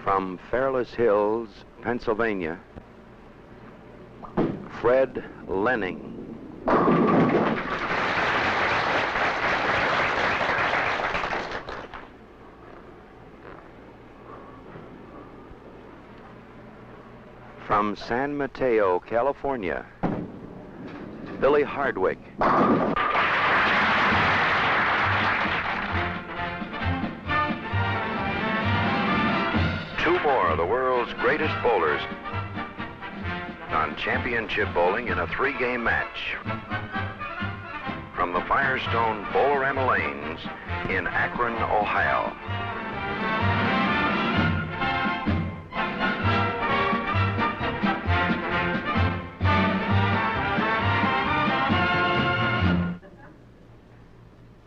From Fairless Hills, Pennsylvania, Fred Lening. From San Mateo, California, Billy Hardwick. Two more of the world's greatest bowlers on championship bowling in a three-game match. From the Firestone Bowlerama Lanes in Akron, Ohio.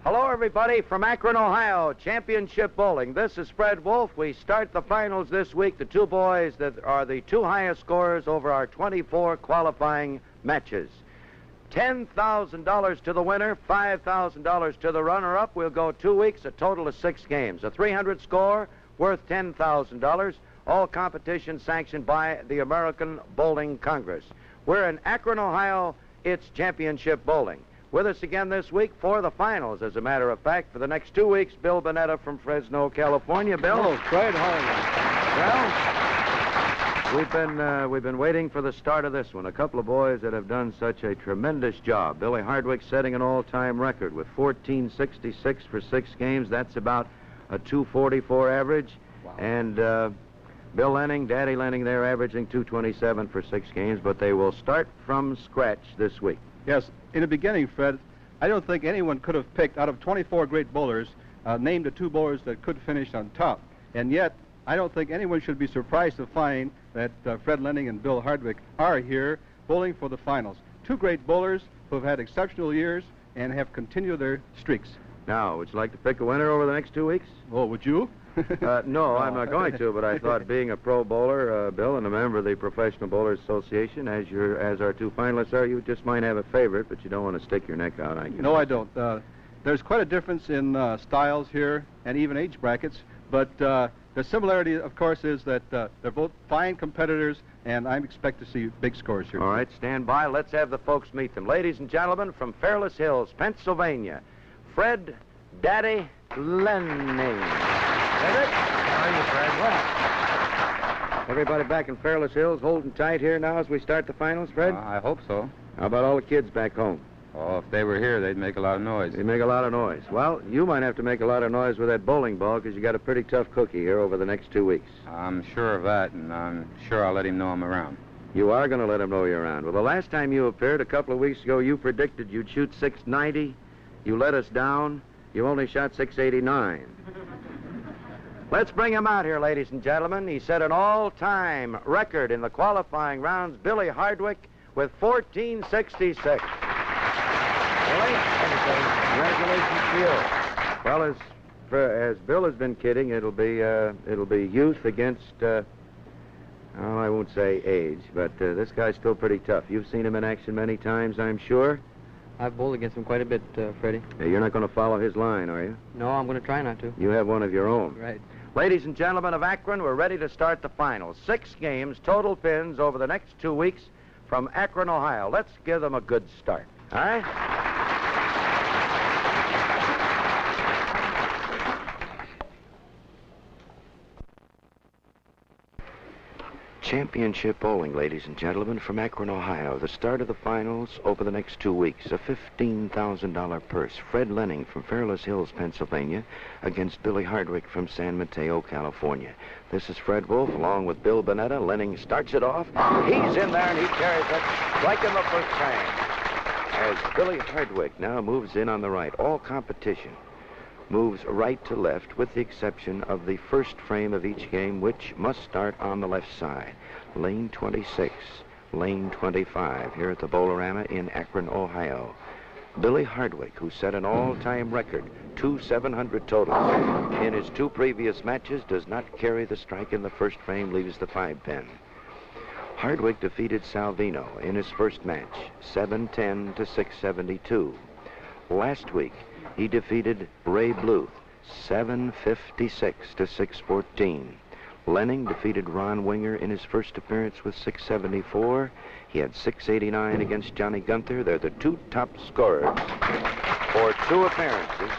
Hello, everybody, from Akron, Ohio, championship bowling. This is Fred Wolf. We start the finals this week. The two boys that are the two highest scorers over our 24 qualifying matches. $10,000 to the winner, $5,000 to the runner-up. We'll go 2 weeks, a total of 6 games. A 300 score worth $10,000. All competition sanctioned by the American Bowling Congress. We're in Akron, Ohio. It's championship bowling. With us again this week for the finals, as a matter of fact, for the next 2 weeks, Bill Bonetta from Fresno, California. Bill. Hello, Fred. Well, we've been waiting for the start of this one. A couple of boys that have done such a tremendous job. Billy Hardwick setting an all-time record with 1466 for 6 games. That's about a 244 average. Wow. And Bill Lening, Daddy Lening, they're averaging 227 for 6 games, but they will start from scratch this week. Yes, in the beginning, Fred, I don't think anyone could have picked, out of 24 great bowlers, named the 2 bowlers that could finish on top. And yet, I don't think anyone should be surprised to find that Fred Lening and Bill Hardwick are here bowling for the finals. 2 great bowlers who have had exceptional years and have continued their streaks. Now, would you like to pick a winner over the next 2 weeks? Oh, would you? No, I'm not going to, but I thought being a pro bowler, Bill, and a member of the Professional Bowlers Association, as our 2 finalists are, you just might have a favorite, but you don't want to stick your neck out, I guess. No, I don't. There's quite a difference in styles here and even age brackets, but the similarity, of course, is that they're both fine competitors, and I expect to see big scores here. All right, stand by. Let's have the folks meet them. Ladies and gentlemen, from Fairless Hills, Pennsylvania, Fred Daddy Lening. How are you, Fred? Well, everybody back in Fairless Hills holding tight here now as we start the finals, Fred? I hope so. How about all the kids back home? Oh, if they were here, they'd make a lot of noise. They make a lot of noise. Well, you might have to make a lot of noise with that bowling ball because you got a pretty tough cookie here over the next 2 weeks. I'm sure of that, and I'm sure I'll let him know I'm around. You are going to let him know you're around. Well, the last time you appeared a couple of weeks ago, you predicted you'd shoot 690. You let us down. You only shot 689. Let's bring him out here, ladies and gentlemen. He set an all-time record in the qualifying rounds, Billy Hardwick, with 1466. Billy, congratulations to you. Well, as Bill has been kidding, it'll be youth against, I won't say age, but this guy's still pretty tough. You've seen him in action many times, I'm sure. I've bowled against him quite a bit, Freddie. Hey, you're not going to follow his line, are you? No, I'm going to try not to. You have one of your own. Right. Ladies and gentlemen of Akron, we're ready to start the finals. 6 games, total pins over the next 2 weeks from Akron, Ohio. Let's give them a good start. All right? Championship bowling, ladies and gentlemen, from Akron, Ohio. The start of the finals over the next 2 weeks. A $15,000 purse. Fred Lening from Fairless Hills, Pennsylvania, against Billy Hardwick from San Mateo, California. This is Fred Wolf, along with Bill Bonetta. Lening starts it off. He's in there, and he carries it, striking the first frame. As Billy Hardwick now moves in on the right. All competition moves right to left, with the exception of the first frame of each game, which must start on the left side. Lane 26, lane 25, here at the Bowlerama in Akron, Ohio. Billy Hardwick, who set an all-time record, 2,700 totals in his 2 previous matches, does not carry the strike in the first frame, leaves the 5-pin. Hardwick defeated Salvino in his first match, 7-10 to 672. Last week, he defeated Ray Bluth, 756 to 614. Lening defeated Ron Winger in his first appearance with 674. He had 689 against Johnny Gunther. They're the two top scorers for two appearances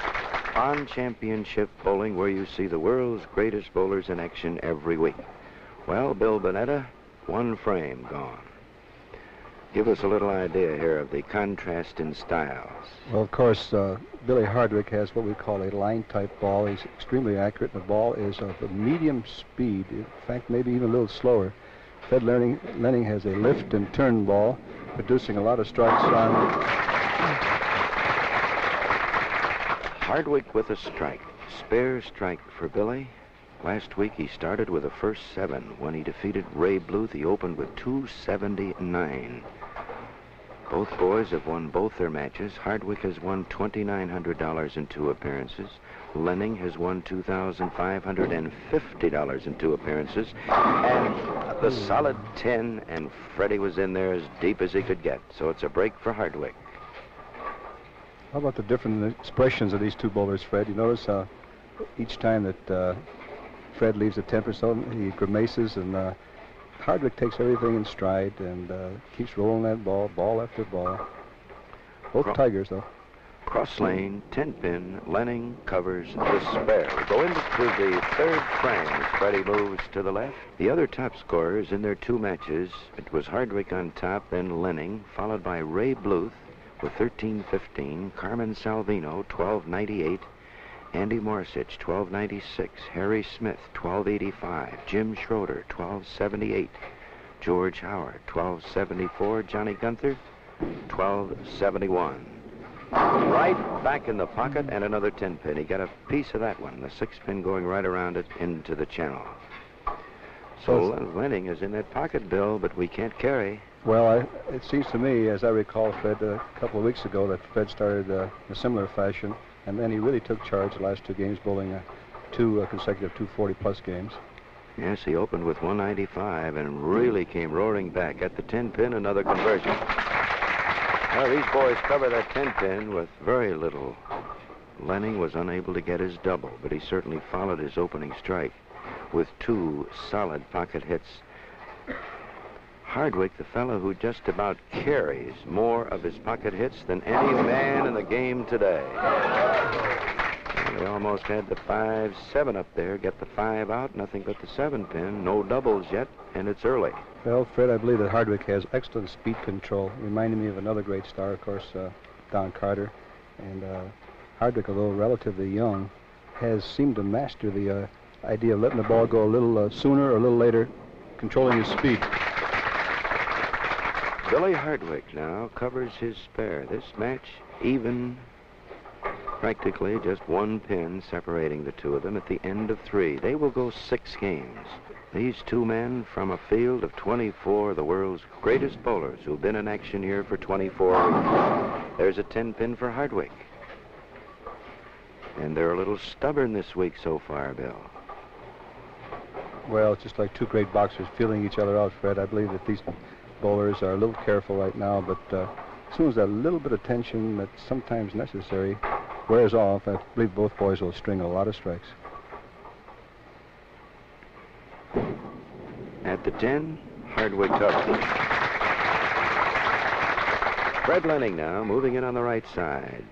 on championship bowling, where you see the world's greatest bowlers in action every week. Well, Bill Bonetta, one frame gone. Give us a little idea here of the contrast in styles. Well, of course, Billy Hardwick has what we call a line-type ball. He's extremely accurate. The ball is of a medium speed. In fact, maybe even a little slower. Fred Lening has a lift and turn ball, producing a lot of strikes on. Hardwick with a strike. Spare strike for Billy. Last week he started with a first 7. When he defeated Ray Bluth, he opened with 279. Both boys have won both their matches. Hardwick has won $2,900 in 2 appearances. Lening has won $2,550 in 2 appearances. And the solid 10, and Freddie was in there as deep as he could get. So it's a break for Hardwick. How about the different expressions of these two bowlers, Fred? You notice each time that Fred leaves a 10%, he grimaces, and Hardwick takes everything in stride and keeps rolling that ball after ball. Both Tigers, though. Cross lane, 10-pin, Lening covers the spare. We go into the third frame as Freddie moves to the left. The other top scorers in their 2 matches, it was Hardwick on top, then Lening, followed by Ray Bluth with 13-15, Carmen Salvino, 12-98, Andy Morsich, 12-96, Harry Smith, 12-85, Jim Schroeder, 12-78, George Howard, 12-74, Johnny Gunther, 12-71. Right back in the pocket, and another 10-pin. He got a piece of that one, the 6-pin going right around it into the channel. So Lening is in that pocket, Bill, but we can't carry. Well, it seems to me, as I recall, Fred, a couple of weeks ago, that Fred started in a similar fashion, and then he really took charge the last 2 games, bowling 2 consecutive 240-plus games. Yes, he opened with 195 and really came roaring back. At the 10-pin, another conversion. Well, these boys cover that 10-pin with very little. Lening was unable to get his double, but he certainly followed his opening strike with 2 solid pocket hits. Hardwick, the fellow who just about carries more of his pocket hits than any man in the game today. They almost had the 5-7 up there, get the 5 out, nothing but the 7-pin, no doubles yet, and it's early. Well, Fred, I believe that Hardwick has excellent speed control, reminding me of another great star, of course, Don Carter. And Hardwick, although relatively young, has seemed to master the idea of letting the ball go a little sooner or a little later, controlling his speed. Billy Hardwick now covers his spare. This match even, practically just 1 pin separating the 2 of them at the end of 3. They will go 6 games. These 2 men from a field of 24, the world's greatest bowlers who've been in action here for 24 weeks. There's a 10-pin for Hardwick. And they're a little stubborn this week so far, Bill. Well, it's just like 2 great boxers feeling each other out, Fred. I believe that these bowlers are a little careful right now, but as soon as that little bit of tension that's sometimes necessary wears off, I believe both boys will string a lot of strikes. At the 10, Hardwick covers. Fred Lening now moving in on the right side.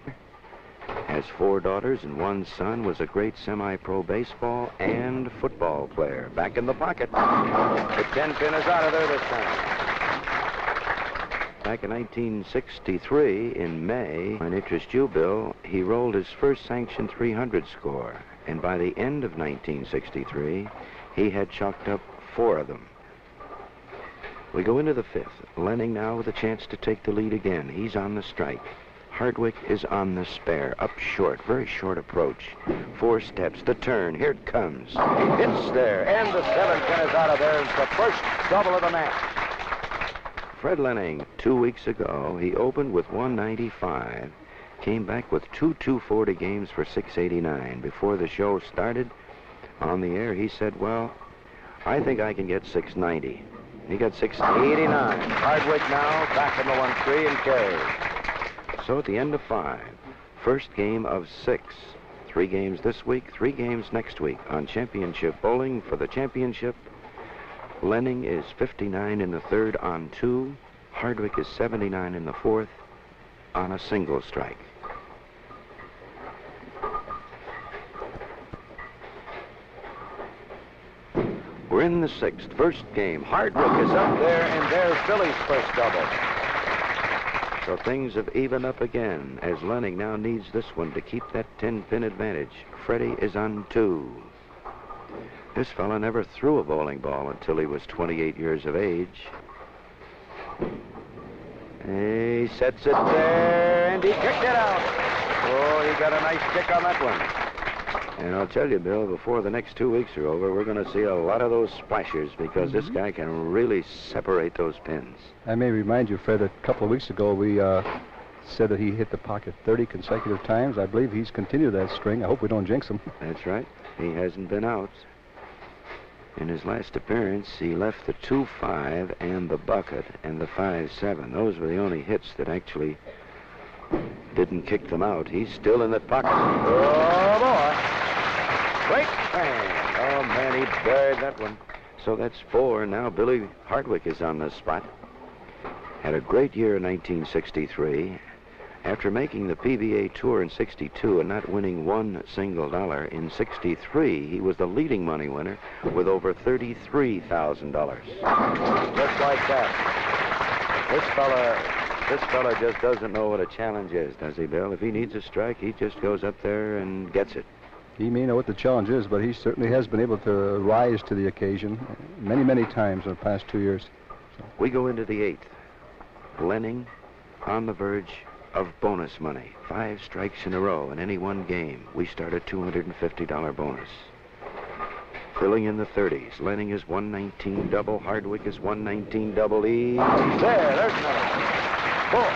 Has 4 daughters and 1 son, was a great semi-pro baseball and football player. Back in the pocket. The 10-pin is out of there this time. Back in 1963, in May, in interest you, Bill, he rolled his first sanctioned 300 score. And by the end of 1963, he had chalked up 4 of them. We go into the 5th. Lening now with a chance to take the lead again. He's on the strike. Hardwick is on the spare, up short, very short approach. 4 steps, the turn, here it comes. It's there, and the 7-pin is out of there. It's the first double of the match. Fred Lening, 2 weeks ago, he opened with 195, came back with 2 240 games for 689. Before the show started, on the air, he said, well, I think I can get 690. He got 689. Hardwick now back in the 1-3 and carries. So at the end of 5, first game of 6, 3 games this week, 3 games next week on championship bowling. For the championship, Lening is 59 in the third on 2. Hardwick is 79 in the fourth on a single strike. We're in the 6th, first game. Hardwick is up there, and there's Billy's first double. So things have evened up again, as Lening now needs this one to keep that 10-pin advantage. Freddie is on 2. This fella never threw a bowling ball until he was 28 years of age. He sets it there, and he kicked it out. Oh, he got a nice kick on that one. And I'll tell you, Bill, before the next 2 weeks are over, we're going to see a lot of those splashers because this guy can really separate those pins. I may remind you, Fred, that a couple of weeks ago we said that he hit the pocket 30 consecutive times. I believe he's continued that string. I hope we don't jinx him. That's right. He hasn't been out. In his last appearance, he left the 2-5 and the bucket and the 5-7. Those were the only hits that actually didn't kick them out. He's still in the pocket. Oh, boy. Great bang. Oh, man, he buried that one. So that's 4. Now Billy Hardwick is on the spot. Had a great year in 1963. After making the PBA Tour in 62 and not winning one single dollar, in 63, he was the leading money winner with over $33,000. Just like that. This fella just doesn't know what a challenge is, does he, Bill? If he needs a strike, he just goes up there and gets it. He may know what the challenge is, but he certainly has been able to rise to the occasion many, many times in the past 2 years. We go into the 8th. Lening on the verge of bonus money. 5 strikes in a row in any one game. We start a $250 bonus. Filling in the 30s. Lening is 119 double. Hardwick is 119 double E. There's another. Boy.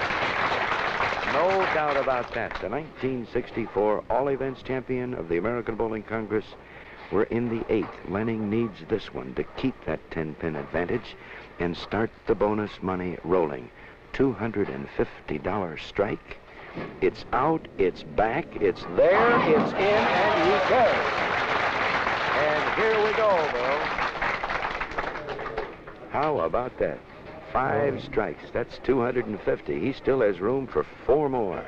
No doubt about that. The 1964 All-Events champion of the American Bowling Congress. We're in the 8th. Lening needs this one to keep that 10-pin advantage and start the bonus money rolling. $250 strike. It's out, it's back, it's there, it's in, and he carries. And here we go, Bill. How about that? 5 strikes. That's 250. He still has room for 4 more.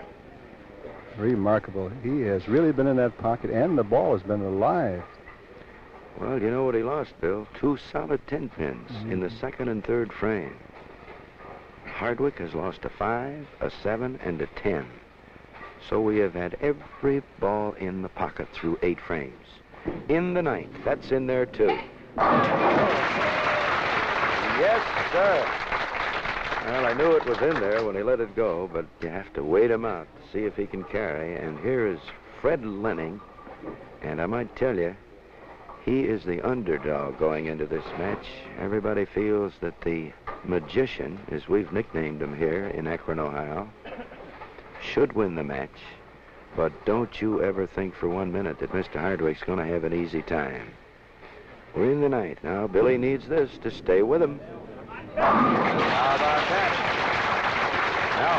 Remarkable. He has really been in that pocket, and the ball has been alive. Well, you know what he lost, Bill? 2 solid 10 pins in the 2nd and 3rd frame. Hardwick has lost a 5, a 7, and a 10. So we have had every ball in the pocket through 8 frames. In the 9th, that's in there too. Yes, sir. Well, I knew it was in there when he let it go, but you have to wait him out to see if he can carry. And here is Fred Lening. And I might tell you, he is the underdog going into this match. Everybody feels that the magician, as we've nicknamed him here in Akron, Ohio, should win the match. But don't you ever think for 1 minute that Mr. Hardwick's going to have an easy time. We're in the 9th. Now, Billy needs this to stay with him. How about that? Now,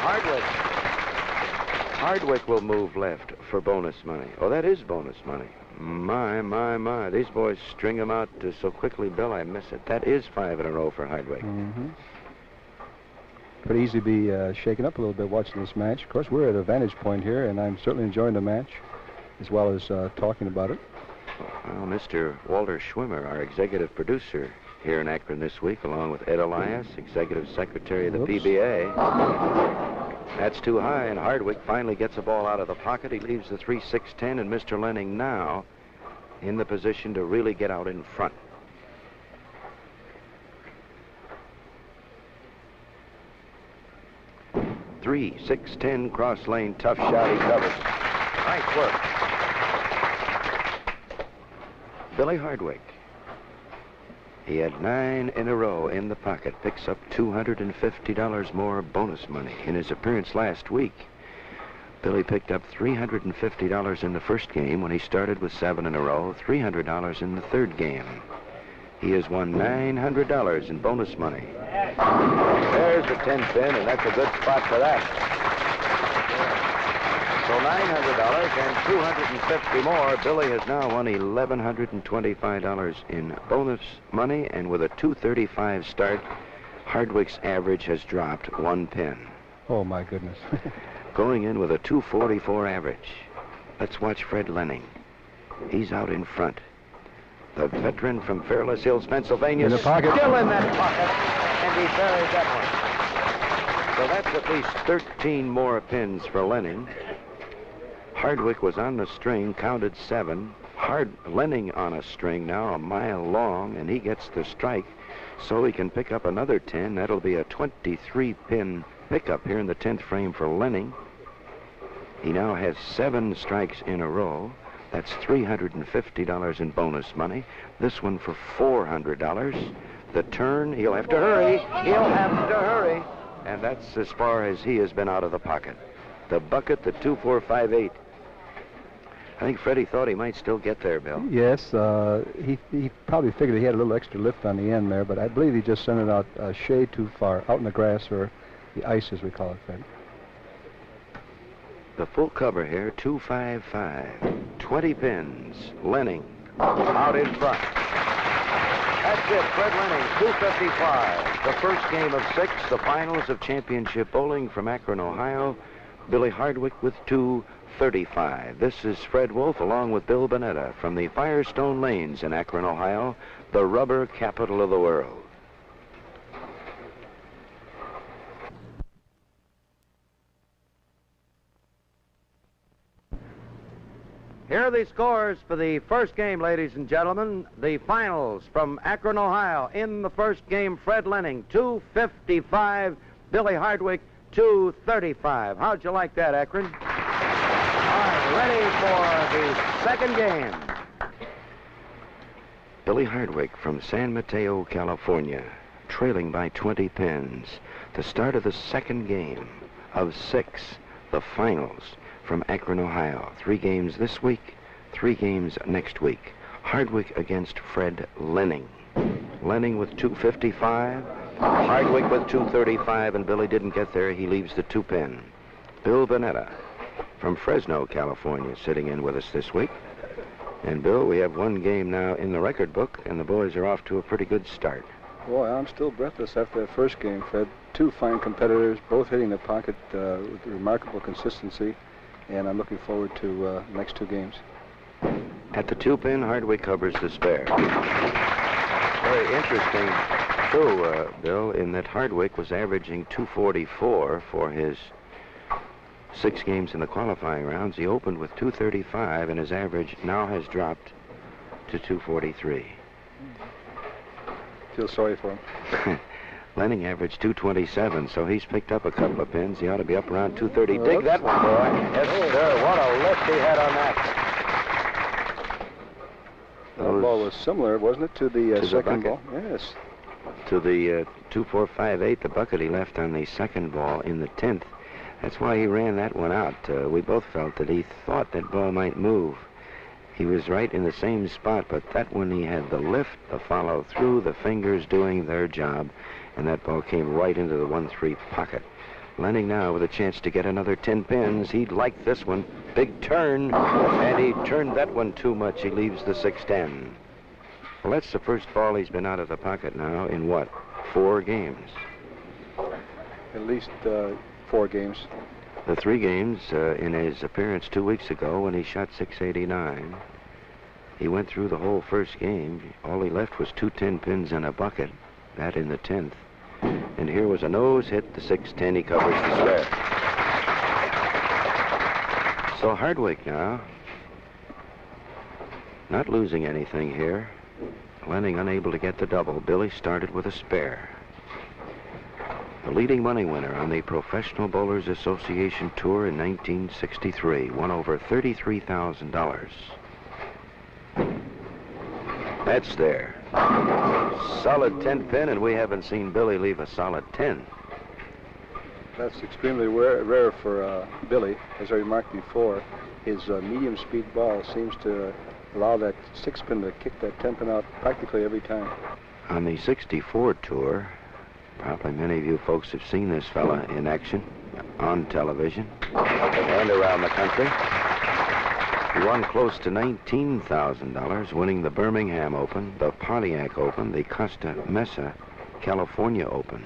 Hardwick will move left for bonus money. Oh, that is bonus money. My. These boys string them out so quickly, Bill, I miss it. That is 5 in a row for Hardwick. Pretty easy to be shaken up a little bit watching this match. Of course, we're at a vantage point here, and I'm certainly enjoying the match, as well as talking about it. Well, Mr. Walter Schwimmer, our executive producer here in Akron this week, along with Ed Elias, executive secretary of the PBA. That's too high, and Hardwick finally gets a ball out of the pocket. He leaves the 3-6-10, and Mr. Lening now in the position to really get out in front. Three, 6-10, cross lane, tough shot, he covers. Nice work. Billy Hardwick. He had 9 in a row in the pocket, picks up $250 more bonus money. In his appearance last week, Billy picked up $350 in the first game when he started with 7 in a row, $300 in the 3rd game. He has won $900 in bonus money. There's the 10 pin, and that's a good spot for that. So $900 and $250 more. Billy has now won $1,125 in bonus money, and with a 235 start, Hardwick's average has dropped 1 pin. Oh, my goodness. Going in with a 244 average. Let's watch Fred Lening. He's out in front. The veteran from Fairless Hills, Pennsylvania, In the pocket. Still in that pocket, and he buried that one. So that's at least 13 more pins for Lening. Hardwick was on the string, counted 7. Lening on a string now, a mile long, and he gets the strike, so he can pick up another 10. That'll be a 23-pin pickup here in the 10th frame for Lening. He now has 7 strikes in a row. That's $350 in bonus money. This one for $400. The turn, he'll have to hurry. He'll have to hurry. And that's as far as he has been out of the pocket. The bucket, the 2-4-5-8. I think Freddie thought he might still get there, Bill. Yes, he probably figured he had a little extra lift on the end there, but I believe he just sent it out a shade too far, out in the grass, or the ice, as we call it, Fred. The full cover here, 255. 20 pins. Lening out in front. That's it, Fred Lening, 255. The first game of 6, the finals of championship bowling from Akron, Ohio. Billy Hardwick with 235. This is Fred Wolf along with Bill Bonetta from the Firestone Lanes in Akron, Ohio, the rubber capital of the world. Here are the scores for the first game, ladies and gentlemen. The finals from Akron, Ohio. In the first game, Fred Lening, 255. Billy Hardwick, 235. How'd you like that, Akron? All right, ready for the second game. Billy Hardwick from San Mateo, California, trailing by 20 pins. The start of the second game of 6, the finals from Akron, Ohio. 3 games this week, 3 games next week. Hardwick against Fred Lening. Lening with 255, Hardwick with 235, and Billy didn't get there. He leaves the 2-pin. Bill Bonetta from Fresno, California, sitting in with us this week. And Bill, we have 1 game now in the record book, and the boys are off to a pretty good start. Boy, I'm still breathless after that first game, Fred. 2 fine competitors, both hitting the pocket with remarkable consistency. And I'm looking forward to the next 2 games. At the 2-pin, Hardwick covers the spare. Very interesting, too, Bill, in that Hardwick was averaging 244 for his 6 games in the qualifying rounds. He opened with 235, and his average now has dropped to 243. Feel sorry for him. Lening averaged 227, so he's picked up a couple of pins. He ought to be up around 230. Dig that one, boy. Yes, sir. What a lift he had on that. That ball was similar, wasn't it, to the second ball? Yes. To the 2-4-5-8, the bucket he left on the second ball in the 10th. That's why he ran that one out. We both felt that he thought that ball might move. He was right in the same spot, but that one he had the lift, the follow through, the fingers doing their job, and that ball came right into the 1-3 pocket. Lening now with a chance to get another 10 pins. He'd like this one. Big turn, and he turned that one too much. He leaves the 6-10. Well, that's the first ball he's been out of the pocket now in what, 4 games? At least 4 games. The 3 games in his appearance 2 weeks ago when he shot 689. He went through the whole first game. All he left was 2 10-pins and a bucket. That in the 10th. And here was a nose hit, the 6-10. He covers the spare. So Hardwick now, not losing anything here. Lening unable to get the double. Billy started with a spare. The leading money winner on the Professional Bowlers Association Tour in 1963 won over $33,000. That's there. Solid 10-pin, and we haven't seen Billy leave a solid 10. That's extremely rare for Billy. As I remarked before, his medium-speed ball seems to allow that 6-pin to kick that 10-pin out practically every time. On the 64 tour, probably many of you folks have seen this fella in action. on television and around the country. He won close to $19,000, winning the Birmingham Open, the Pontiac Open, the Costa Mesa California Open.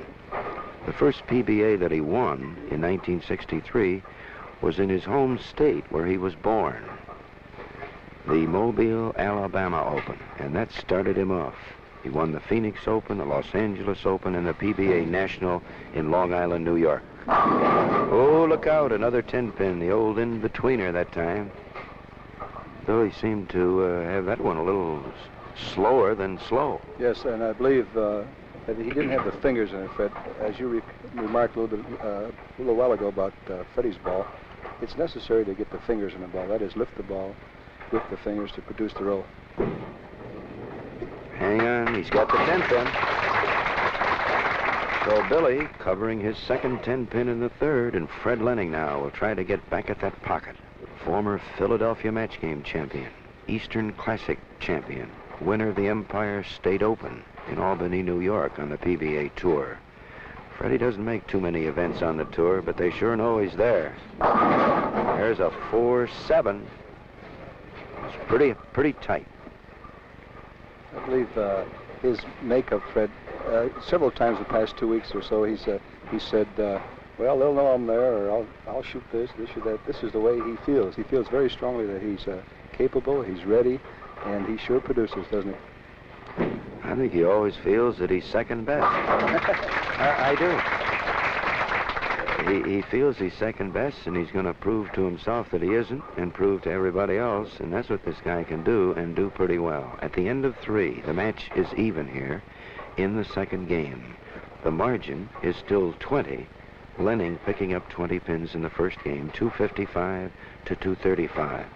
The first PBA that he won in 1963 was in his home state where he was born, the Mobile, Alabama Open, and that started him off. He won the Phoenix Open, the Los Angeles Open, and the PBA National in Long Island, New York. Oh, look out, another 10-pin, the old in-betweener that time. Though he seemed to have that one a little slower than slow. Yes, and I believe that he didn't have the fingers in it, Fred. As you remarked a little while ago about Freddie's ball, it's necessary to get the fingers in the ball. That is, lift the ball with the fingers to produce the roll. Hang on, he's got the 10-pin. So Billy covering his second 10-pin in the third, and Fred Lening now will try to get back at that pocket. Former Philadelphia match game champion, Eastern Classic champion, winner of the Empire State Open in Albany, New York on the PBA Tour. Freddie doesn't make too many events on the tour, but they sure know he's there. There's a 4-7. It's pretty tight. I believe his makeup, Fred, several times the past 2 weeks or so, he said, well, they'll know I'm there, or I'll shoot this or that. This is the way he feels. He feels very strongly that he's capable, he's ready, and he sure produces, doesn't he? I think he always feels that he's second best. I do. He feels he's second best, and he's going to prove to himself that he isn't, and prove to everybody else, and that's what this guy can do, and do pretty well. At the end of 3, the match is even here in the second game. The margin is still 20. Lening picking up 20 pins in the first game, 255 to 235.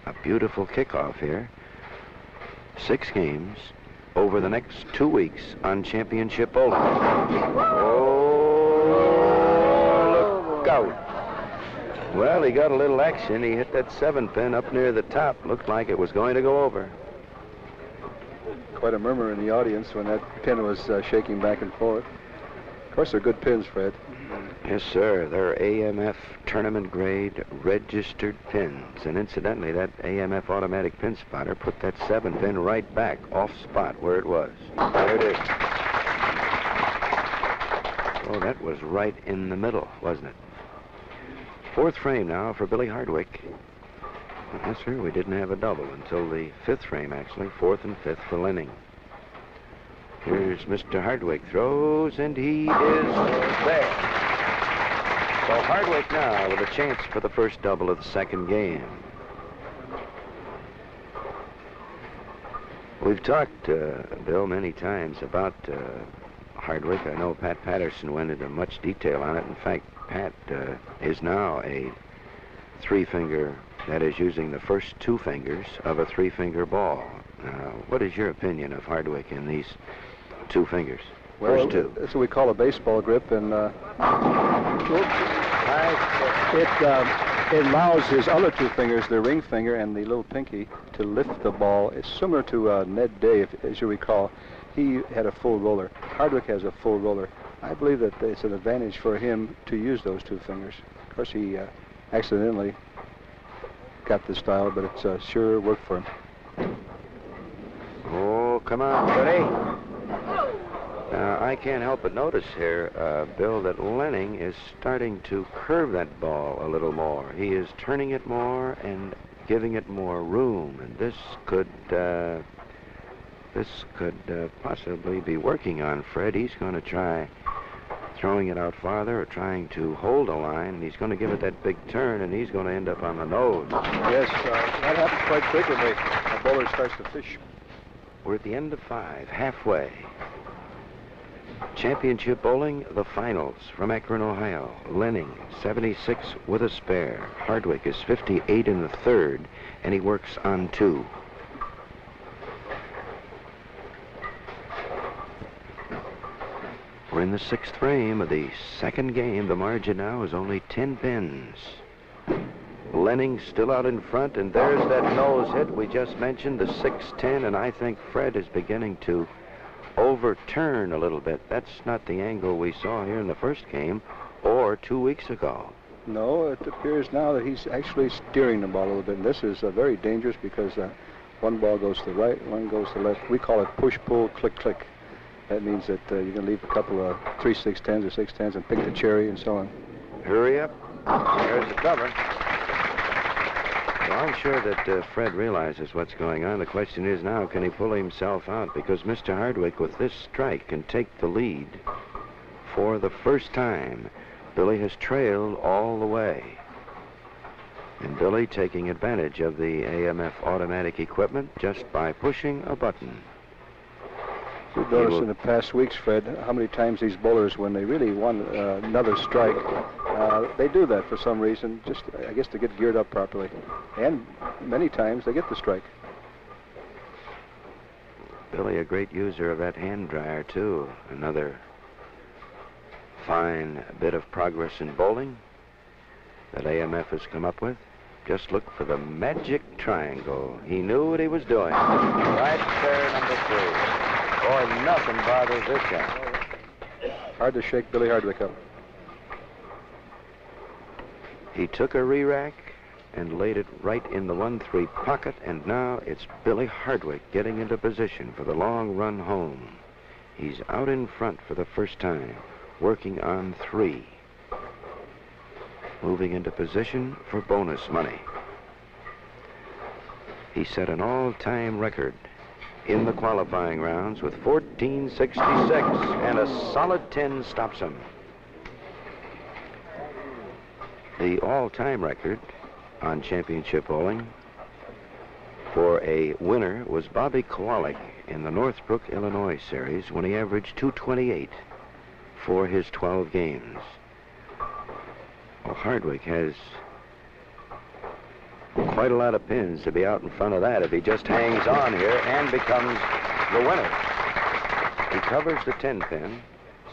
A beautiful kickoff here. 6 games over the next 2 weeks on Championship Bowling. Oh, look out. Well, he got a little action. He hit that 7-pin up near the top. Looked like it was going to go over. Quite a murmur in the audience when that pin was shaking back and forth. Of course, they're good pins, Fred. Yes, sir. They're AMF tournament grade registered pins. And incidentally, that AMF automatic pin spotter put that 7-pin right back off spot where it was. There it is. Oh, that was right in the middle, wasn't it? 4th frame now for Billy Hardwick. Yes, sir. We didn't have a double until the 5th frame, actually. 4th and 5th for Lening. Here's Mr. Hardwick. Throws, and he is there. So Hardwick now with a chance for the first double of the second game. We've talked, Bill, many times about Hardwick. I know Pat Patterson went into much detail on it. In fact, Pat is now a 3-finger, that is, using the first 2 fingers of a 3-finger ball. What is your opinion of Hardwick in these 2 fingers? Well, First 2. That's what we call a baseball grip, and it allows his other 2 fingers, the ring finger and the little pinky, to lift the ball. It's similar to Ned Day, as you recall. He had a full roller. Hardwick has a full roller. I believe that it's an advantage for him to use those 2 fingers. Of course, he accidentally got the style, but it's sure worked for him. Oh, come on, buddy. I can't help but notice here, Bill, that Lening is starting to curve that ball a little more. He is turning it more and giving it more room, and this could possibly be working on Fred. He's going to try throwing it out farther or trying to hold a line, and he's going to give it that big turn, and he's going to end up on the nose. Yes, that happens quite frequently. A bowler starts to fish. We're at the end of 5, halfway. Championship Bowling, the finals from Akron, Ohio. Lening, 76 with a spare. Hardwick is 58 in the third, and he works on 2. We're in the 6th frame of the second game. The margin now is only 10 pins. Lening still out in front, and there's that nose hit we just mentioned, the 6-10, and I think Fred is beginning to overturn a little bit. That's not the angle we saw here in the first game, or 4 2 weeks ago. No, it appears now that he's actually steering the ball a little bit. And this is very dangerous because one ball goes to the right, one goes to the left. We call it push-pull, click-click. That means that you can leave a couple of 3 6-10s or 6-10s and pick the cherry and so on. Hurry up. There's the cover. Well, I'm sure that Fred realizes what's going on. The question is now, can he pull himself out? Because Mr. Hardwick, with this strike, can take the lead for the first time. Billy has trailed all the way. And Billy taking advantage of the AMF automatic equipment just by pushing a button. We've noticed in the past weeks, Fred, how many times these bowlers, when they really want another strike, they do that for some reason, just, I guess, to get geared up properly. And many times they get the strike. Billy, a great user of that hand dryer, too. Another fine bit of progress in bowling that AMF has come up with. Just look for the magic triangle. He knew what he was doing. Right there, number 3. Boy, nothing bothers this guy. Hard to shake Billy Hardwick up. He took a re-rack and laid it right in the 1-3 pocket, and now it's Billy Hardwick getting into position for the long run home. He's out in front for the first time, working on 3. Moving into position for bonus money. He set an all-time record in the qualifying rounds with 14.66, and a solid 10 stops him. The all-time record on championship bowling for a winner was Bobby Kowalik in the Northbrook, Illinois series when he averaged 228 for his 12 games. Well, Hardwick has quite a lot of pins to be out in front of that if he just hangs on here and becomes the winner. He covers the 10 pin,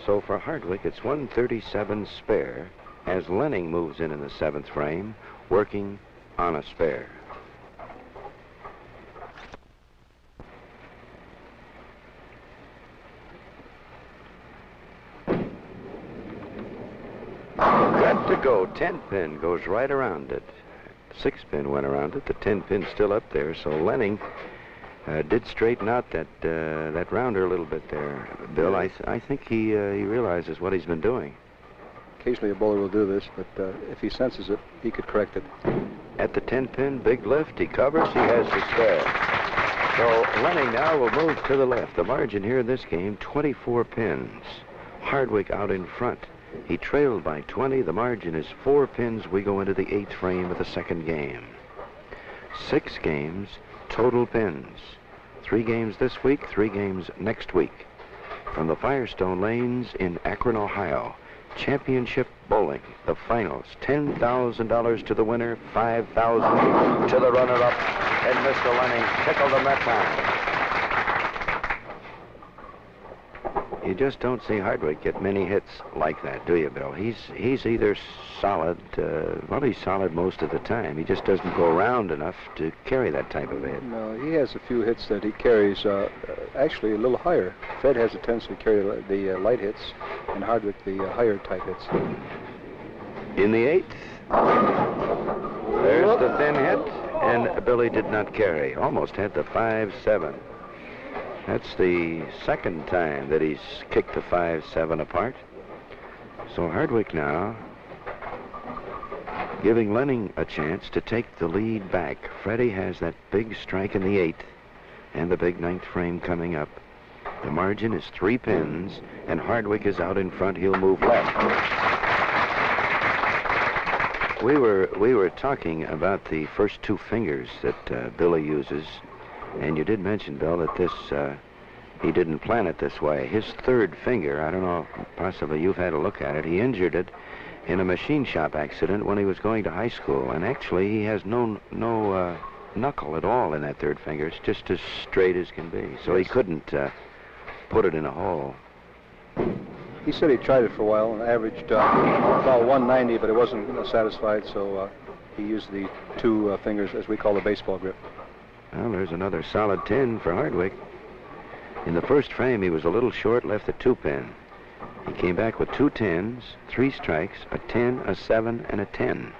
so for Hardwick it's 137 spare as Lening moves in the 7th frame, working on a spare. Got to go. 10 pin goes right around it. 6 pin went around it. The 10 pin's still up there. So Lening did straighten out that rounder a little bit there. Bill, I think he realizes what he's been doing. Occasionally a bowler will do this, but if he senses it, he could correct it. At the 10 pin, big lift. He covers. He has the spare. So Lening now will move to the left. The margin here in this game, 24 pins. Hardwick out in front. He trailed by 20. The margin is 4 pins. We go into the 8th frame of the second game. 6 games, total pins. 3 games this week, 3 games next week. From the Firestone Lanes in Akron, Ohio. Championship bowling, the finals. $10,000 to the winner, $5,000 to the runner-up. And Mr. Lening tickled him that time. You just don't see Hardwick get many hits like that, do you, Bill? He's either solid, well, he's solid most of the time. He just doesn't go around enough to carry that type of a hit. No, he has a few hits that he carries actually a little higher. Fred has a tendency to carry the light hits, and Hardwick the higher type hits. In the 8th, there's the thin hit, and Billy did not carry. Almost had the 5-7. That's the second time that he's kicked the 5-7 apart. So Hardwick now giving Lening a chance to take the lead back. Freddie has that big strike in the 8th and the big 9th frame coming up. The margin is 3 pins, and Hardwick is out in front. He'll move left. We were talking about the first 2 fingers that Billy uses. And you did mention, Bill, that this, he didn't plan it this way. His 3rd finger, I don't know, possibly you've had a look at it, he injured it in a machine shop accident when he was going to high school. And actually, he has no knuckle at all in that 3rd finger. It's just as straight as can be. So he couldn't put it in a hole. He said he tried it for a while and averaged about 190, but it wasn't satisfied, so he used the 2 fingers, as we call the baseball grip. Well, there's another solid 10 for Hardwick. In the first frame, he was a little short, left the 2 pin. He came back with 2 10s, 3 strikes, a 10, a 7, and a 10.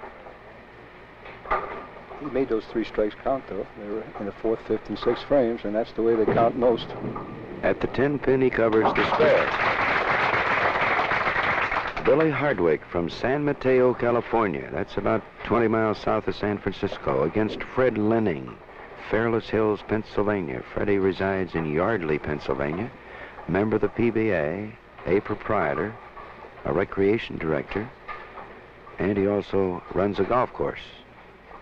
He made those 3 strikes count, though. They were in the 4th, 5th, and 6th frames, and that's the way they count most. At the 10 pin, he covers the spare. Billy Hardwick from San Mateo, California. That's about 20 miles south of San Francisco, against Fred Lening, Fairless Hills, Pennsylvania. Freddie resides in Yardley, Pennsylvania, member of the PBA, a proprietor, a recreation director, and he also runs a golf course.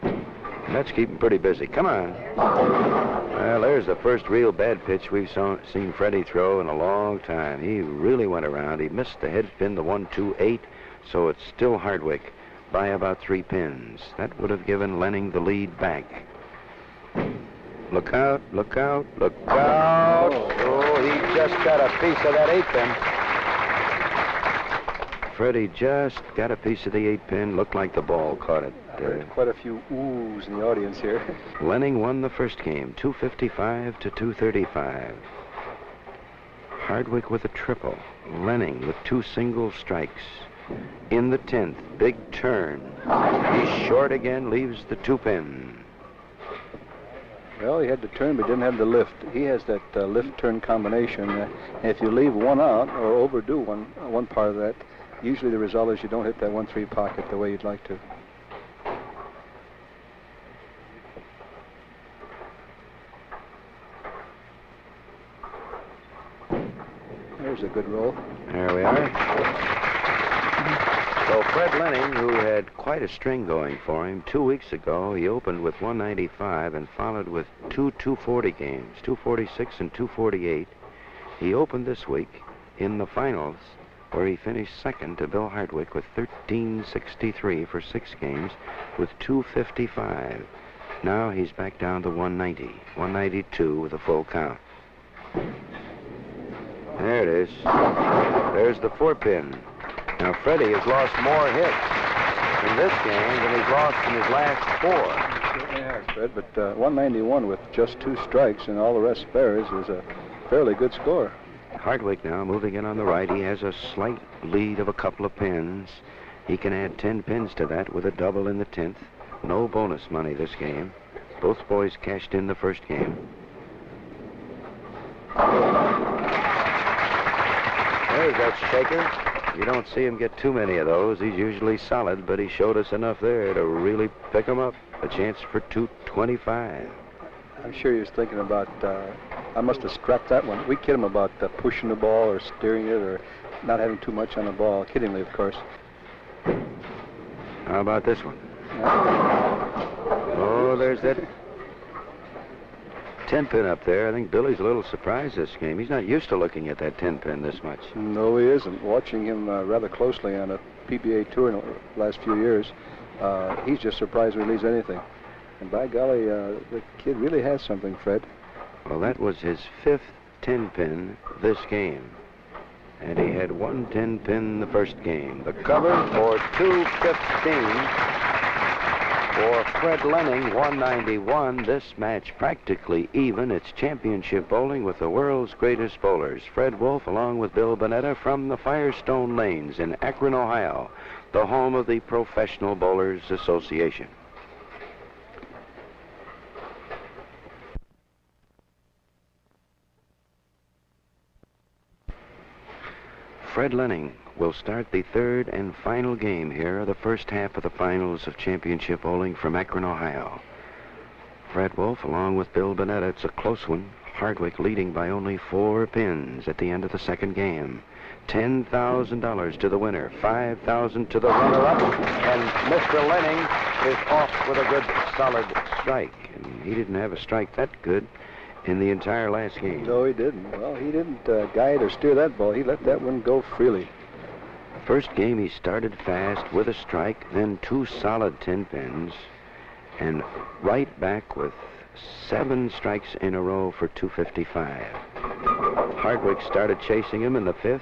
And that's keeping him pretty busy. Come on. Well, there's the first real bad pitch we've seen Freddie throw in a long time. He really went around. He missed the head pin, the 1-2-8, so it's still Hardwick by about 3 pins. That would have given Lening the lead back. Look out, look out, look out. Oh, he just got a piece of that 8 pin. Freddie just got a piece of the 8 pin. Looked like the ball caught it. Quite a few oohs in the audience here. Lening won the first game, 255 to 235. Hardwick with a triple. Lening with 2 single strikes. In the 10th, big turn. He's short again, leaves the 2 pin. Well, he had the turn, but didn't have the lift. He has that lift-turn combination. And if you leave one out or overdo one part of that, usually the result is you don't hit that 1-3 pocket the way you'd like to. There's a good roll. There we are. So Fred Lening, who had quite a string going for him, 2 weeks ago, he opened with 195 and followed with 2 240 games, 246 and 248. He opened this week in the finals, where he finished second to Bill Hardwick with 1363 for 6 games with 255. Now he's back down to 190, 192 with a full count. There it is. There's the 4 pin. Now, Freddie has lost more hits in this game than he's lost in his last 4. Yeah, Fred, but 191 with just 2 strikes and all the rest spares is a fairly good score. Hardwick now moving in on the right. He has a slight lead of a couple of pins. He can add 10 pins to that with a double in the 10th. No bonus money this game. Both boys cashed in the first game. There's that shaker. You don't see him get too many of those. He's usually solid, but he showed us enough there to really pick him up. A chance for 225. I'm sure he was thinking about, I must have scrapped that one. We kid him about pushing the ball or steering it or not having too much on the ball. Kiddingly, of course. How about this one? Oh, there's that 10 pin up there. I think Billy's a little surprised this game. He's not used to looking at that 10 pin this much. No, he isn't. Watching him rather closely on a PBA tour in the last few years, he's just surprised when he leaves anything. And by golly, the kid really has something, Fred. Well, that was his 5th 10 pin this game. And he had 1 10 pin the first game. The cover for 215. For Fred Lening, 191. This match practically even. It's championship bowling with the world's greatest bowlers. Fred Wolf along with Bill Bonetta from the Firestone Lanes in Akron, Ohio, the home of the Professional Bowlers Association. Fred Lening will start the 3rd and final game here of the first half of the finals of championship bowling from Akron, Ohio. Fred Wolf along with Bill Bonetta. It's a close one. Hardwick leading by only 4 pins at the end of the second game. $10,000 to the winner, $5,000 to the runner-up, and Mr. Lening is off with a good solid strike. And he didn't have a strike that good in the entire last game. No, he didn't. Well, he didn't guide or steer that ball. He let that one go freely. First game, he started fast with a strike, then 2 solid 10 pins, and right back with 7 strikes in a row for 255. Hardwick started chasing him in the 5th,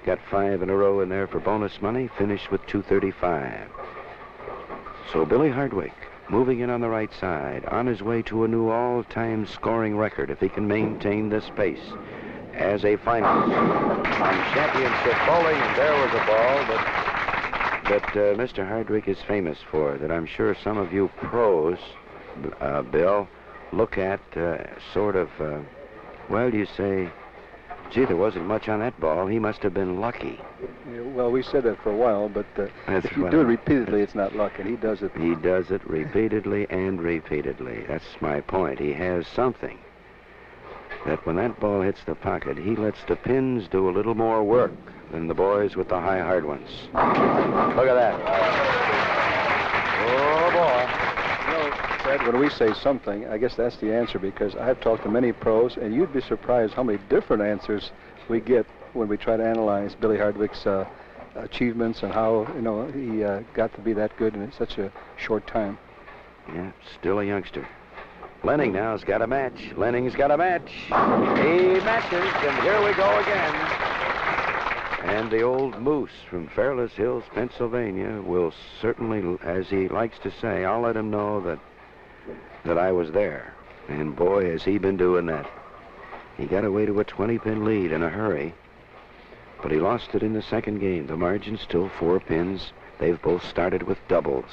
got 5 in a row in there for bonus money, finished with 235. So Billy Hardwick, moving in on the right side, on his way to a new all-time scoring record if he can maintain this pace. as a finalist on championship bowling, and there was a ball that Mr. Hardwick is famous for, that I'm sure some of you pros, Bill, look at sort of, well, you say, gee, there wasn't much on that ball. He must have been lucky. Yeah, well, we said that for a while, but if you do it repeatedly, it's not luck, and he does it. He does it repeatedly and repeatedly. That's my point. He has something that when that ball hits the pocket, he lets the pins do a little more work than the boys with the high hard ones. Look at that. Oh, boy. You know, Fred, when we say something, I guess that's the answer, because I've talked to many pros, and you'd be surprised how many different answers we get when we try to analyze Billy Hardwick's achievements and how, you know, he got to be that good in such a short time. Yeah, still a youngster. Lening now's got a match. Lening's got a match. He matches, and here we go again. And the old moose from Fairless Hills, Pennsylvania, will certainly, as he likes to say, I'll let him know that I was there. And boy, has he been doing that. He got away to a 20-pin lead in a hurry, but he lost it in the second game. The margin's still 4 pins. They've both started with doubles.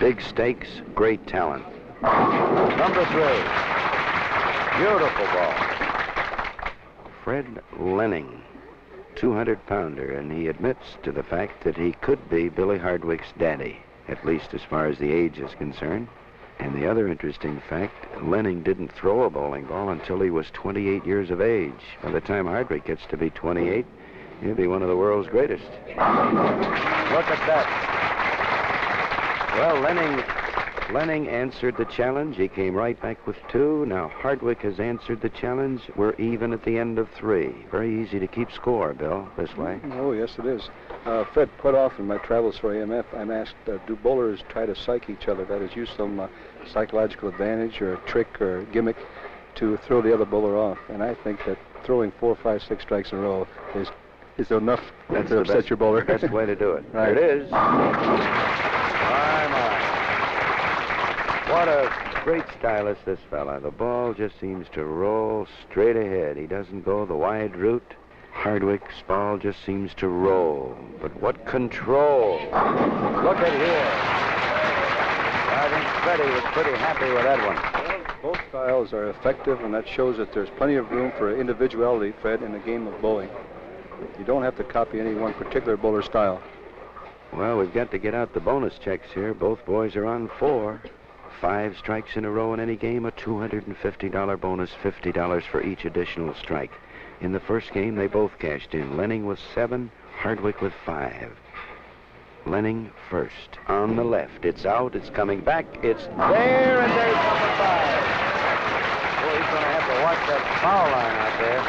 Big stakes, great talent. Number 3. Beautiful ball. Fred Lening, 200-pounder, and he admits to the fact that he could be Billy Hardwick's daddy, at least as far as the age is concerned. And the other interesting fact, Lening didn't throw a bowling ball until he was 28 years of age. By the time Hardwick gets to be 28, he'll be one of the world's greatest. Look at that. Well, Lening answered the challenge. He came right back with 2. Now Hardwick has answered the challenge. We're even at the end of 3. Very easy to keep score, Bill, this way. Oh, yes, it is. Fred, quite often in my travels for AMF, I'm asked, do bowlers try to psych each other? That is, use some psychological advantage or a trick or a gimmick to throw the other bowler off. And I think that throwing 4, 5, 6 strikes in a row is enough to upset your bowler. Best way to do it. Right. There it is. My. What a great stylist, this fella. The ball just seems to roll straight ahead. He doesn't go the wide route. Hardwick's ball just seems to roll. But what control. Look at here. I think Freddie was pretty happy with that one. Well, both styles are effective, and that shows that there's plenty of room for individuality, Fred, in the game of bowling. You don't have to copy any one particular bowler style. Well, we've got to get out the bonus checks here. Both boys are on 4. 5 strikes in a row in any game, a $250 bonus, $50 for each additional strike. In the first game, they both cashed in. Lening with 7, Hardwick with 5. Lening first. On the left. It's out. It's coming back. It's there, and there's number 5. Boy, he's going to have to watch that foul line out there.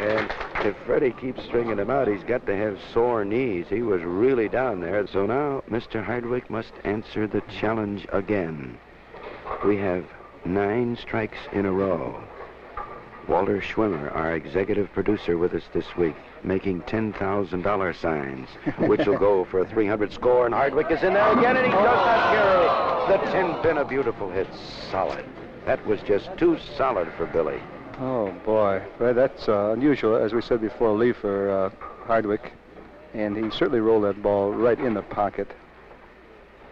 And if Freddie keeps stringing him out, he's got to have sore knees. He was really down there. So now Mr. Hardwick must answer the challenge again. We have 9 strikes in a row. Walter Schwimmer, our executive producer, with us this week, making $10,000 signs, which will go for a 300 score, and Hardwick is in there again, and he does not carry the 10-pin. A beautiful hit. Solid. That was just too solid for Billy. Oh, boy. Well, that's unusual, as we said before, Lee, for Hardwick. And he certainly rolled that ball right in the pocket.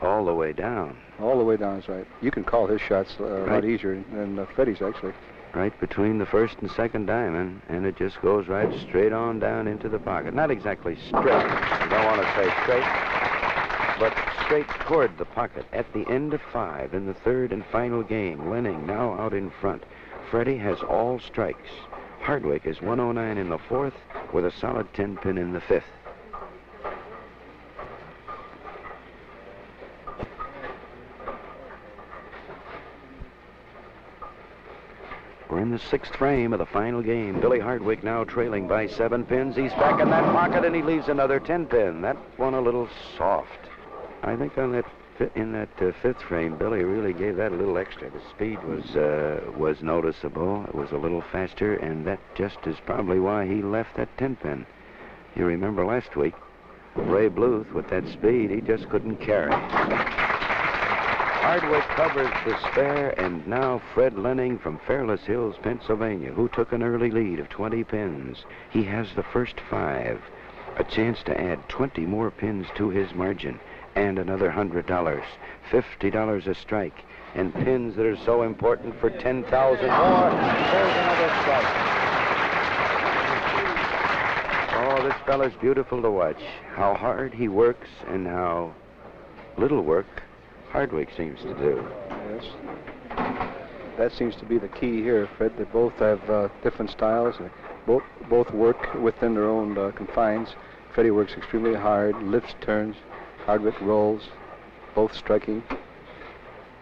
All the way down. All the way down is right. You can call his shots a lot easier than Freddie's, actually. Right between the first and second diamond, and it just goes right straight on down into the pocket. Not exactly straight. I don't want to say straight, but straight toward the pocket. At the end of 5 in the third and final game, Lening now out in front. Freddie has all strikes. Hardwick is 109 in the 4th with a solid 10-pin in the 5th. We're in the 6th frame of the final game. Billy Hardwick now trailing by 7 pins. He's back in that pocket, and he leaves another 10-pin. That one a little soft. I think on that in that 5th frame, Billy really gave that a little extra. The speed was noticeable. It was a little faster, and that just is probably why he left that 10-pin. You remember last week, Ray Bluth, with that speed, he just couldn't carry. Hardwick covers the spare, and now Fred Lening from Fairless Hills, Pennsylvania, who took an early lead of 20 pins. He has the first 5, a chance to add 20 more pins to his margin, and another $100, $50 a strike, and pins that are so important for 10,000 more. There's another strike. Oh, this fella's beautiful to watch. How hard he works and how little work Hardwick seems to do. Yes. That seems to be the key here, Fred. They both have different styles. Both work within their own confines. Freddie works extremely hard, lifts, turns. Hardwick rolls, both striking.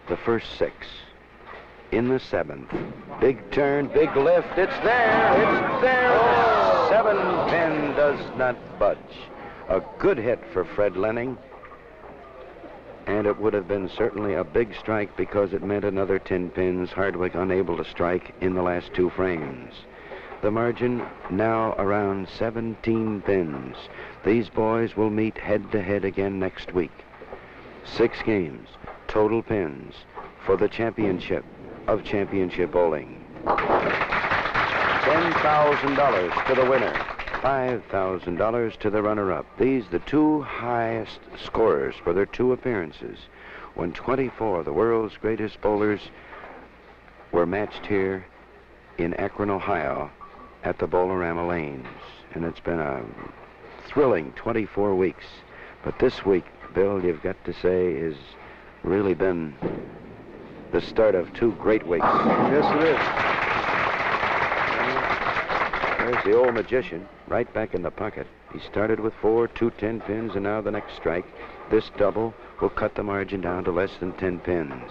The first 6. In the 7th. Big turn, big lift. It's there. It's there. Oh! 7-pin does not budge. A good hit for Fred Lening. And it would have been certainly a big strike because it meant another 10 pins. Hardwick unable to strike in the last 2 frames. The margin now around 17 pins. These boys will meet head-to-head again next week. 6 games, total pins for the championship of championship bowling. $10,000 to the winner, $5,000 to the runner-up. These the 2 highest scorers for their 2 appearances, when 24 of the world's greatest bowlers were matched here in Akron, Ohio, at the Bowlerama Lanes. And it's been a thrilling 24 weeks. But this week, Bill, you've got to say, has really been the start of 2 great weeks. Yes, it is. There's the old magician right back in the pocket. He started with 4, 2 10 pins, and now the next strike. This double will cut the margin down to less than 10 pins.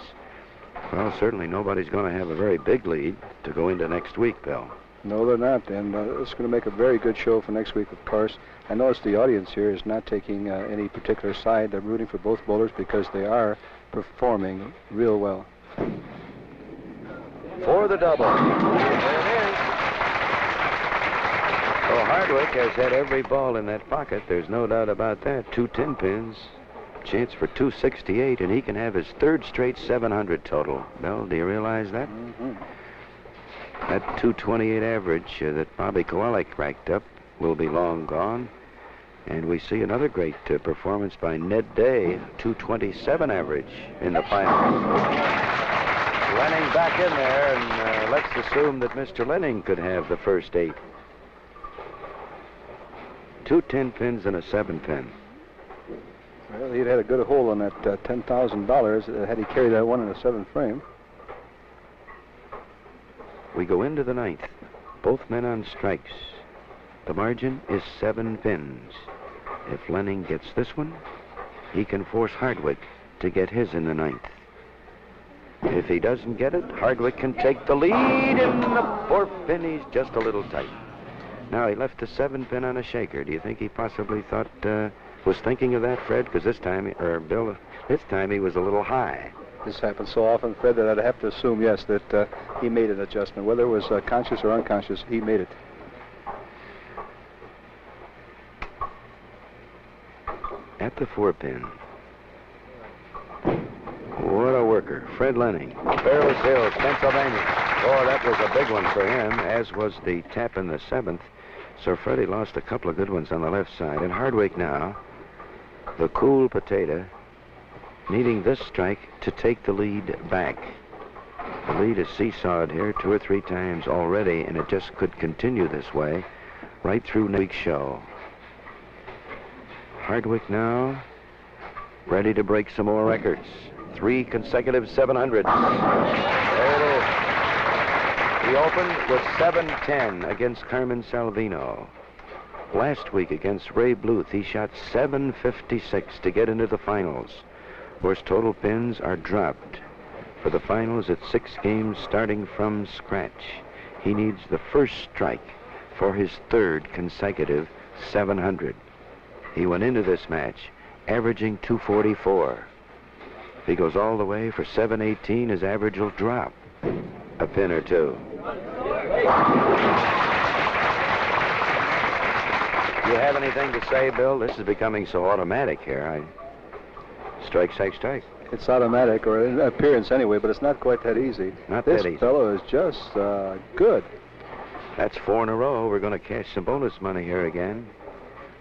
Well, certainly nobody's going to have a very big lead to go into next week, Bill. No, they're not, and it's going to make a very good show for next week, of course. I notice the audience here is not taking any particular side. They're rooting for both bowlers because they are performing real well. For the double. There it is. So Hardwick has had every ball in that pocket. There's no doubt about that. 2 10 pins. Chance for 268, and he can have his 3rd straight 700 total. Bill, do you realize that? Mm-hmm. That 228 average that Bobby Kowalik racked up will be long gone. And we see another great performance by Ned Day, 227 average in the finals. Lening back in there, and let's assume that Mr. Lening could have the first 8. 2 10 pins and a 7-pin. Well, he'd had a good hold on that $10,000 had he carried that one in a 7th frame. We go into the 9th. Both men on strikes. The margin is 7 pins. If Lening gets this one, he can force Hardwick to get his in the 9th. If he doesn't get it, Hardwick can take the lead in the 4th pin. He's just a little tight. Now, he left the 7-pin on a shaker. Do you think he possibly was thinking of that, Fred? Because this time, or Bill, this time he was a little high. This happens so often, Fred, that I'd have to assume, yes, that he made an adjustment. Whether it was conscious or unconscious, he made it. At the 4-pin. What a worker. Fred Lening, Fairless Hills, Pennsylvania. Oh, that was a big one for him, as was the tap in the 7th. So Freddie lost a couple of good ones on the left side. And Hardwick now, the cool potato, needing this strike to take the lead back. The lead is seesawed here 2 or 3 times already, and it just could continue this way right through next week's show. Hardwick now ready to break some more records. 3 consecutive 700s. There it is. He opened with 7-10 against Carmen Salvino. Last week against Ray Bluth, he shot 756 to get into the finals. Of course, total pins are dropped. For the finals, it's 6 games starting from scratch. He needs the first strike for his 3rd consecutive 700. He went into this match averaging 244. If he goes all the way for 718, his average will drop a pin or 2. You have anything to say, Bill? This is becoming so automatic here. Strike, strike, strike. It's automatic, or in appearance anyway, but it's not quite that easy. Not this that easy. fellow is just good. That's 4 in a row. We're going to cash some bonus money here again.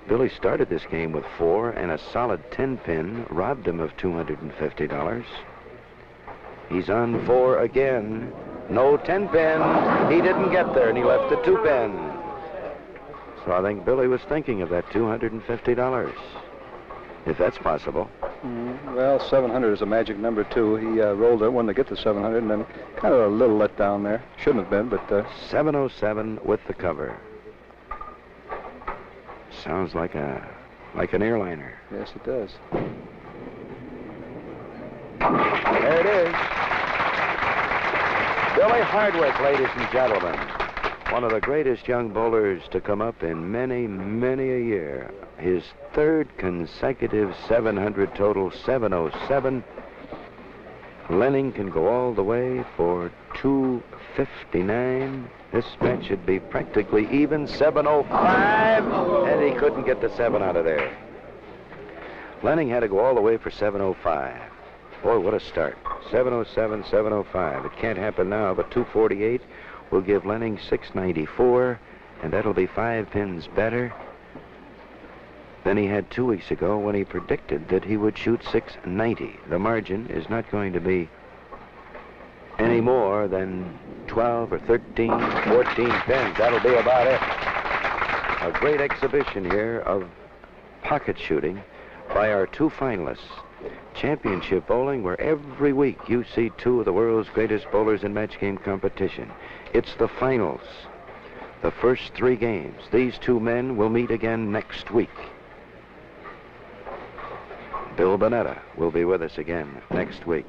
Billy started this game with 4 and a solid 10-pin, robbed him of $250. He's on 4 again. No 10-pin. He didn't get there, and he left the 2-pin. So I think Billy was thinking of that $250, if that's possible. Well, 700 is a magic number, too. He rolled that one to get to 700, and then kind of a little let down there. Shouldn't have been, but... 707 with the cover. Sounds like an airliner. Yes, it does. There it is. Billy Hardwick, ladies and gentlemen. One of the greatest young bowlers to come up in many, many a year. His third consecutive 700 total, 707. Lening can go all the way for 259. This match should be practically even, 705, and he couldn't get the 7 out of there. Lening had to go all the way for 705. Boy, what a start. 707, 705. It can't happen now, but 248 will give Lening 694, and that'll be 5 pins better than he had 2 weeks ago when he predicted that he would shoot 690. The margin is not going to be any more than 12 or 13, 14 pins. That'll be about it. A great exhibition here of pocket shooting by our 2 finalists. Championship bowling, where every week you see 2 of the world's greatest bowlers in match game competition. It's the finals, the first 3 games. These 2 men will meet again next week. Bill Bonetta will be with us again next week.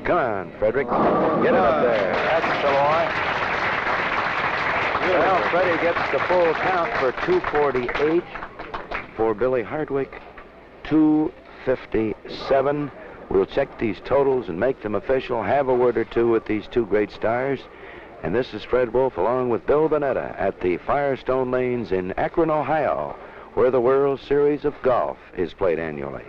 Come on, Frederick. Get it up there. That's the boy. Well, Freddie gets the full count for 248. For Billy Hardwick, 257. We'll check these totals and make them official, have a word or two with these 2 great stars. And this is Fred Wolf along with Bill Bonetta at the Firestone Lanes in Akron, Ohio, where the World Series of Golf is played annually.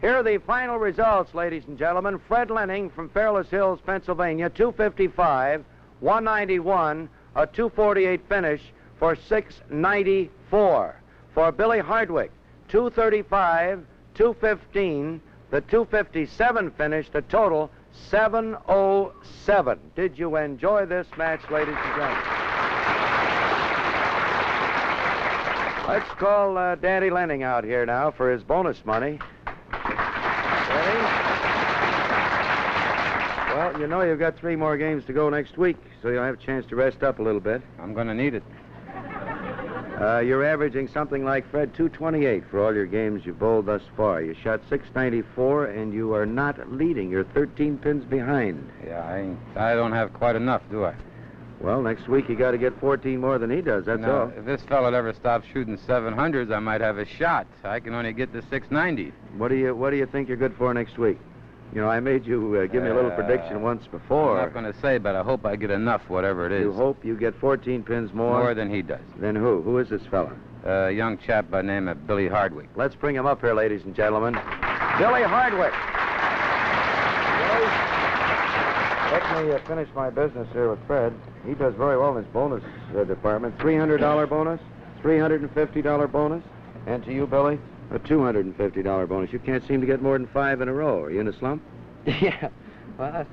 Here are the final results, ladies and gentlemen. Fred Lening from Fairless Hills, Pennsylvania, 255, 191, a 248 finish for 694. For Billy Hardwick, 235, 215, the 257 finish, the total 707. Did you enjoy this match, ladies and gentlemen? Let's call Daddy Lening out here now for his bonus money. Ready? Well, you know you've got 3 more games to go next week, so you'll have a chance to rest up a little bit. I'm going to need it. You're averaging something like, Fred, 228 for all your games you've bowled thus far. You shot 694, and you are not leading. You're 13 pins behind. Yeah, I don't have quite enough, do I? Well, next week you got to get 14 more than he does, that's all. If this fella ever stops shooting 700s, I might have a shot. I can only get to 690. What do you think you're good for next week? You know, I made you give me a little prediction once before. I'm not going to say, but I hope I get enough, whatever it is. You hope you get 14 pins more? More than he does. Then who? Who is this fella? A young chap by the name of Billy Hardwick. Let's bring him up here, ladies and gentlemen. Billy Hardwick. Billy, let me finish my business here with Fred. He does very well in his bonus department. $300 bonus, $350 bonus, and to you, Billy, a $250 bonus. You can't seem to get more than 5 in a row. Are you in a slump? Yeah. Well, that's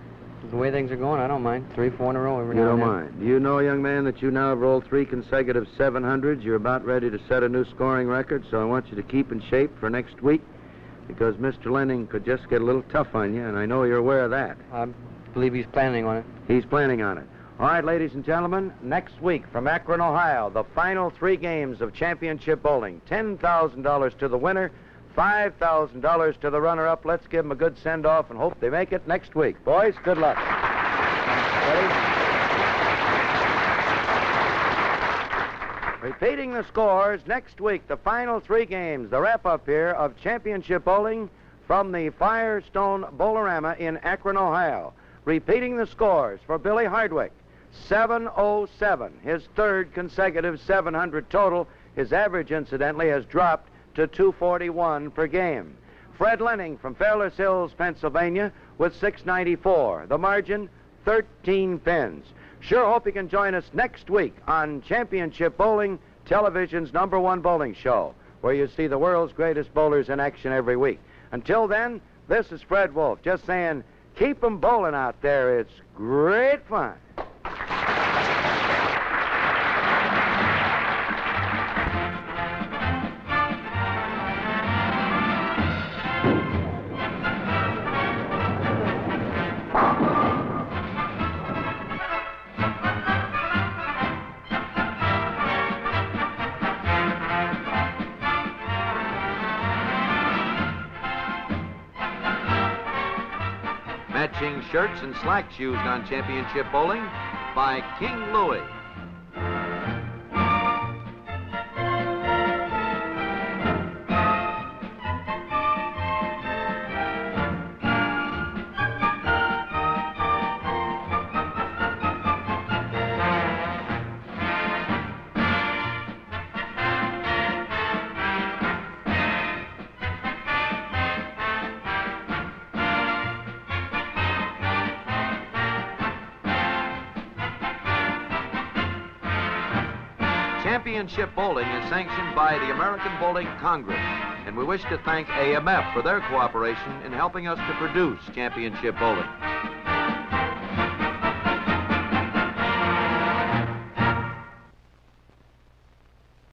the way things are going. I don't mind. 3, 4 in a row every now and then. You don't mind. Do you know, young man, that you now have rolled 3 consecutive 700s? You're about ready to set a new scoring record, so I want you to keep in shape for next week, because Mr. Lening could just get a little tough on you, and I know you're aware of that. I believe he's planning on it. He's planning on it. All right, ladies and gentlemen, next week from Akron, Ohio, the final 3 games of championship bowling. $10,000 to the winner, $5,000 to the runner-up. Let's give them a good send-off and hope they make it next week. Boys, good luck. Ready? Repeating the scores, next week, the final 3 games, the wrap-up here of championship bowling from the Firestone Bowlerama in Akron, Ohio. Repeating the scores for Billy Hardwick, 707, his 3rd consecutive 700 total. His average, incidentally, has dropped to 241 per game. Fred Lening from Fairless Hills, Pennsylvania, with 694. The margin, 13 pins. Sure hope you can join us next week on Championship Bowling, television's #1 bowling show, where you see the world's greatest bowlers in action every week. Until then, this is Fred Wolf, just saying, keep 'em bowling out there. It's great fun. Matching shirts and slacks used on Championship Bowling by King Louis. Championship Bowling is sanctioned by the American Bowling Congress, and we wish to thank AMF for their cooperation in helping us to produce Championship Bowling.